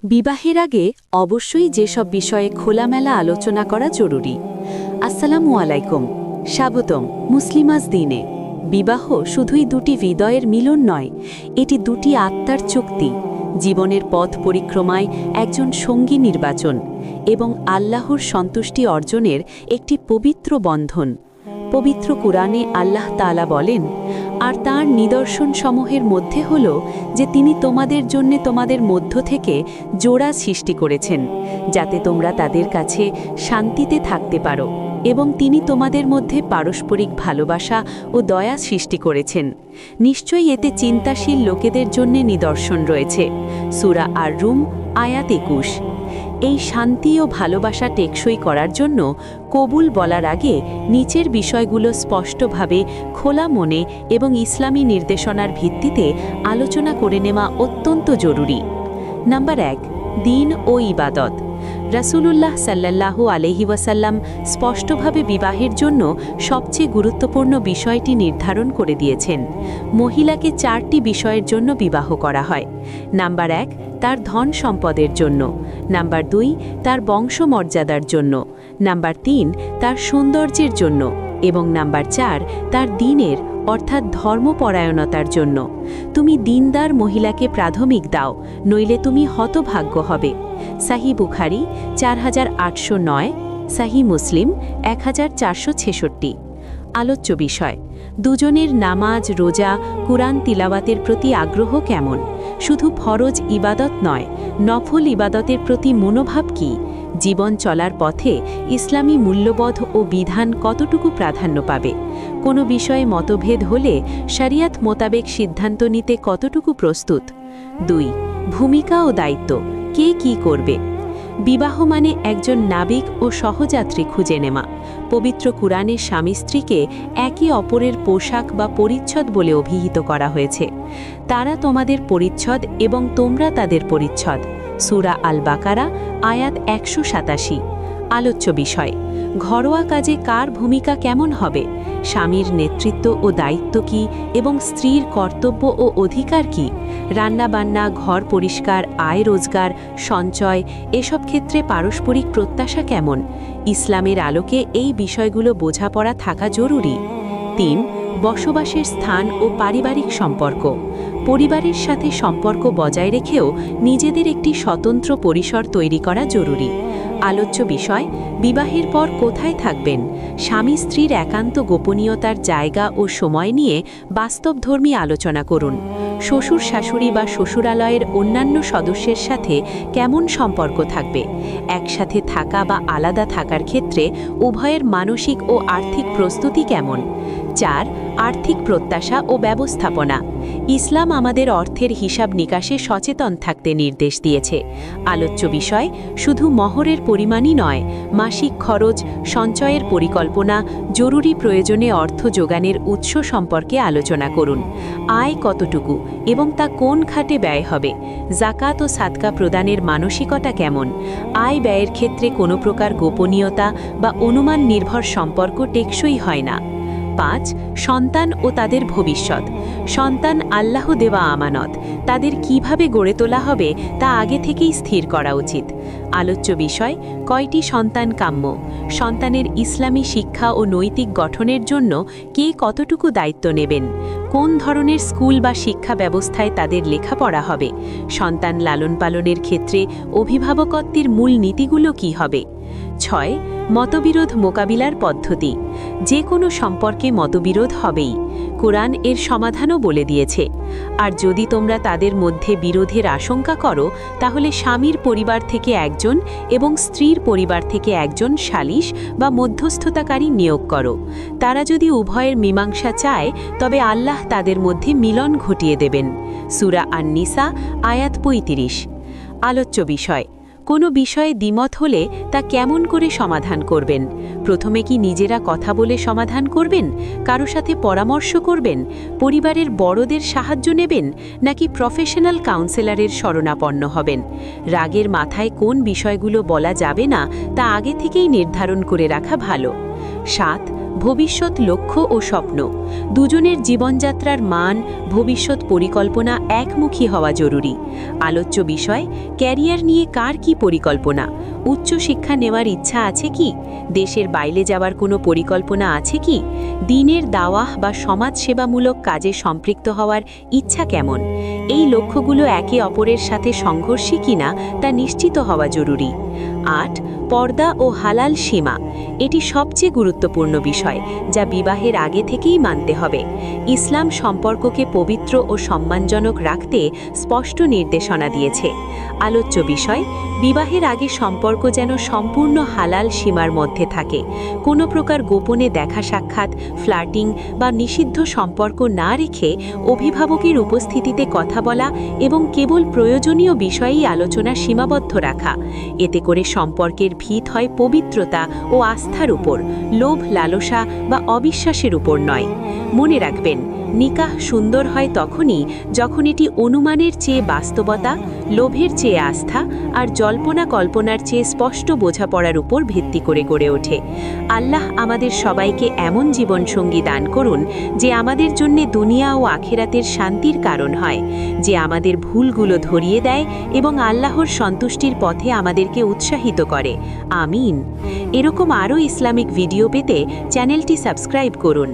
বিবাহের আগে অবশ্যই যেসব বিষয়ে খোলামেলা আলোচনা করা জরুরি। আসসালামু আলাইকুম, স্বাগতম মুসলিমাস দিনে। বিবাহ শুধুই দুটি হৃদয়ের মিলন নয়, এটি দুটি আত্মার চুক্তি, জীবনের পথ পরিক্রমায় একজন সঙ্গী নির্বাচন এবং আল্লাহর সন্তুষ্টি অর্জনের একটি পবিত্র বন্ধন। পবিত্র কুরআনে আল্লাহ তাআলা বলেন, আর তাঁর নিদর্শনসমূহের মধ্যে হল যে তিনি তোমাদের জন্য তোমাদের মধ্য থেকে জোড়া সৃষ্টি করেছেন, যাতে তোমরা তাদের কাছে শান্তিতে থাকতে পারো, এবং তিনি তোমাদের মধ্যে পারস্পরিক ভালোবাসা ও দয়া সৃষ্টি করেছেন। নিশ্চয়ই এতে চিন্তাশীল লোকেদের জন্য নিদর্শন রয়েছে। সূরা আর-রুম আয়াত ২১। এই শান্তি ও ভালোবাসা টেকসই করার জন্য কবুল বলার আগে নিচের বিষয়গুলো স্পষ্টভাবে খোলা মনে এবং ইসলামী নির্দেশনার ভিত্তিতে আলোচনা করে নেওয়া অত্যন্ত জরুরি। নাম্বার ১, দিন ও ইবাদত। রাসূলুল্লাহ সাল্লাল্লাহু আলাইহি ওয়াসাল্লাম স্পষ্টভাবে বিবাহের জন্য সবচেয়ে গুরুত্বপূর্ণ বিষয়টি নির্ধারণ করে দিয়েছেন। মহিলাকে ৪টি বিষয়ের জন্য বিবাহ করা হয়। নাম্বার ১, তার ধন সম্পদের জন্য। নাম্বার ২, তার বংশমর্যাদার জন্য। নাম্বার ৩, তার সৌন্দর্যের জন্য। এবং নাম্বার ৪, তার দ্বীনের অর্থাৎ ধর্মপরায়ণতার জন্য। তুমি দ্বীনদার মহিলাকে প্রাথমিক দাও, নইলে তুমি হতভাগ্য হবে। সাহি বুখারী ৪৮০৯, সাহি মুসলিম ১৪৬৬। আলোচ্য বিষয়: দুজনের নামাজ, রোজা, কুরআন তিলাওয়াতের প্রতি আগ্রহ কেমন? শুধু ফরজ ইবাদত নয়, নফল ইবাদতের প্রতি মনোভাব কী? জীবন চলার পথে ইসলামী মূল্যবোধ ও বিধান কতটুকু প্রাধান্য পাবে? কোনো বিষয়ে মতভেদ হলে শরিয়ত মোতাবেক সিদ্ধান্ত নিতে কতটুকু প্রস্তুত? ২, ভূমিকা ও দায়িত্ব। কে কী করবে? বিবাহ মানে একজন নাবিক ও সহযাত্রী খুঁজে নেওয়া। পবিত্র কুরআনে স্বামী স্ত্রীকে একে অপরের পোশাক বা পরিচ্ছদ বলে অভিহিত করা হয়েছে। তারা তোমাদের পরিচ্ছদ এবং তোমরা তাদের পরিচ্ছদ। সূরা আল বাকারা আয়াত ১৮৭। আলোচ্য বিষয়: ঘরোয়া কাজে কার ভূমিকা কেমন হবে? স্বামীর নেতৃত্ব ও দায়িত্ব কী এবং স্ত্রীর কর্তব্য ও অধিকার কী? রান্নাবান্না, ঘর পরিষ্কার, আয় রোজগার, সঞ্চয়, এসব ক্ষেত্রে পারস্পরিক প্রত্যাশা কেমন? ইসলামের আলোকে এই বিষয়গুলো বোঝাপড়া থাকা জরুরি। ৩, বসবাসের স্থান ও পারিবারিক সম্পর্ক। পরিবারের সাথে সম্পর্ক বজায় রেখেও নিজেদের একটি স্বতন্ত্র পরিসর তৈরি করা জরুরি। আলোচ্য বিষয়: বিবাহের পর কোথায় থাকবেন? স্বামী স্ত্রীর একান্ত গোপনীয়তার জায়গা ও সময় নিয়ে বাস্তবধর্মী আলোচনা করুন। শ্বশুর শাশুড়ি বা শ্বশুরালয়ের অন্যান্য সদস্যের সাথে কেমন সম্পর্ক থাকবে? একসাথে থাকা বা আলাদা থাকার ক্ষেত্রে উভয়ের মানসিক ও আর্থিক প্রস্তুতি কেমন? ৪, আর্থিক প্রত্যাশা ও ব্যবস্থাপনা। ইসলাম আমাদের অর্থের হিসাব নিকাশে সচেতন থাকতে নির্দেশ দিয়েছে। আলোচ্য বিষয়: শুধু মহরের পরিমাণই নয়, মাসিক খরচ, সঞ্চয়ের পরিকল্পনা, জরুরি প্রয়োজনে অর্থ যোগানের উৎস সম্পর্কে আলোচনা করুন। আয় কতটুকু এবং তা কোন খাতে ব্যয় হবে? যাকাত ও সাদকা প্রদানের মানসিকতা কেমন? আয় ব্যয়ের ক্ষেত্রে কোনো প্রকার গোপনীয়তা বা অনুমান নির্ভর সম্পর্ক টেকসই হয় না। ৫, সন্তান ও তাদের ভবিষ্যৎ। সন্তান আল্লাহ দেওয়া আমানত। তাদের কিভাবে গড়ে তোলা হবে তা আগে থেকেই স্থির করা উচিত। আলোচ্য বিষয়: কয়টি সন্তান কাম্য? সন্তানের ইসলামী শিক্ষা ও নৈতিক গঠনের জন্য কে কতটুকু দায়িত্ব নেবেন? কোন ধরনের স্কুল বা শিক্ষা ব্যবস্থায় তাদের লেখাপড়া হবে? সন্তান লালন পালনের ক্ষেত্রে অভিভাবকত্বের মূল নীতিগুলো কী হবে? ৬, মতবিরোধ মোকাবিলার পদ্ধতি। যে কোনো সম্পর্কে মতবিরোধ হবেই। কুরআন এর সমাধানও বলে দিয়েছে। আর যদি তোমরা তাদের মধ্যে বিরোধের আশঙ্কা করো, তাহলে স্বামীর পরিবার থেকে একজন এবং স্ত্রীর পরিবার থেকে একজন সালিশ বা মধ্যস্থতাকারী নিয়োগ করো। তারা যদি উভয়ের মীমাংসা চায়, তবে আল্লাহ তাদের মধ্যে মিলন ঘটিয়ে দেবেন। সূরা আন-নিসা আয়াত ৩৫। আলোচ্য বিষয়: কোনো বিষয়ে দ্বিমত হলে তা কেমন করে সমাধান করবেন? প্রথমে কি নিজেরা কথা বলে সমাধান করবেন? কারো সাথে পরামর্শ করবেন? পরিবারের বড়দের সাহায্য নেবেন? নাকি প্রফেশনাল কাউন্সেলরের শরণাপন্ন হবেন? রাগের মাথায় কোন বিষয়গুলো বলা যাবে না তা আগে থেকেই নির্ধারণ করে রাখা ভালো। ৭, ভবিষ্যৎ লক্ষ্য ও স্বপ্ন। দুজনের জীবনযাত্রার মান, ভবিষ্যৎ পরিকল্পনা একমুখী হওয়া জরুরি। আলোচ্য বিষয়: ক্যারিয়ার নিয়ে কার কি পরিকল্পনা? উচ্চশিক্ষা নেওয়ার ইচ্ছা আছে কি? দেশের বাইরে যাওয়ার কোনো পরিকল্পনা আছে কি? দ্বীনের দাওয়াহ বা সমাজসেবামূলক কাজে সম্পৃক্ত হওয়ার ইচ্ছা কেমন? এই লক্ষ্যগুলো একে অপরের সাথে সংঘর্ষী কিনা তা নিশ্চিত হওয়া জরুরি। ৮. পর্দা ও হালাল সীমা। এটি সবচেয়ে গুরুত্বপূর্ণ বিষয়, যা বিবাহের আগে থেকেই মানতে হবে। ইসলাম সম্পর্ককে পবিত্র ও সম্মানজনক রাখতে স্পষ্ট নির্দেশনা দিয়েছে। আলোচ্য বিষয়: বিবাহের আগে সম্পর্ক যেন সম্পূর্ণ হালাল সীমার মধ্যে থাকে। কোনো প্রকার গোপনে দেখা সাক্ষাৎ, ফ্লার্টিং বা নিষিদ্ধ সম্পর্ক না রেখে অভিভাবকের উপস্থিতিতে কথা বলা এবং কেবল প্রয়োজনীয় বিষয়েই আলোচনা সীমাবদ্ধ রাখা। এতে করে সম্পর্কের ভিত হয় পবিত্রতা ও আস্থার উপর, লোভ, লালসা বা অবিশ্বাসের উপর নয়। মনে রাখবেন, নিকাহ সুন্দর হয় তখনই যখন এটি অনুমানের চেয়ে বাস্তবতা, লোভের চেয়ে আস্থা আর জল্পনা কল্পনার চেয়ে স্পষ্ট বোঝাপড়ার উপর ভিত্তি করে গড়ে ওঠে। আল্লাহ আমাদের সবাইকে এমন জীবনসঙ্গী দান করুন যে আমাদের জন্য দুনিয়া ও আখিরাতের শান্তির কারণ হয়, যে আমাদের ভুলগুলো ধরিয়ে দেয় এবং আল্লাহর সন্তুষ্টির পথে আমাদেরকে উৎসাহিত করে। আমিন। এরকম আরও ইসলামিক ভিডিও পেতে চ্যানেলটি সাবস্ক্রাইব করুন।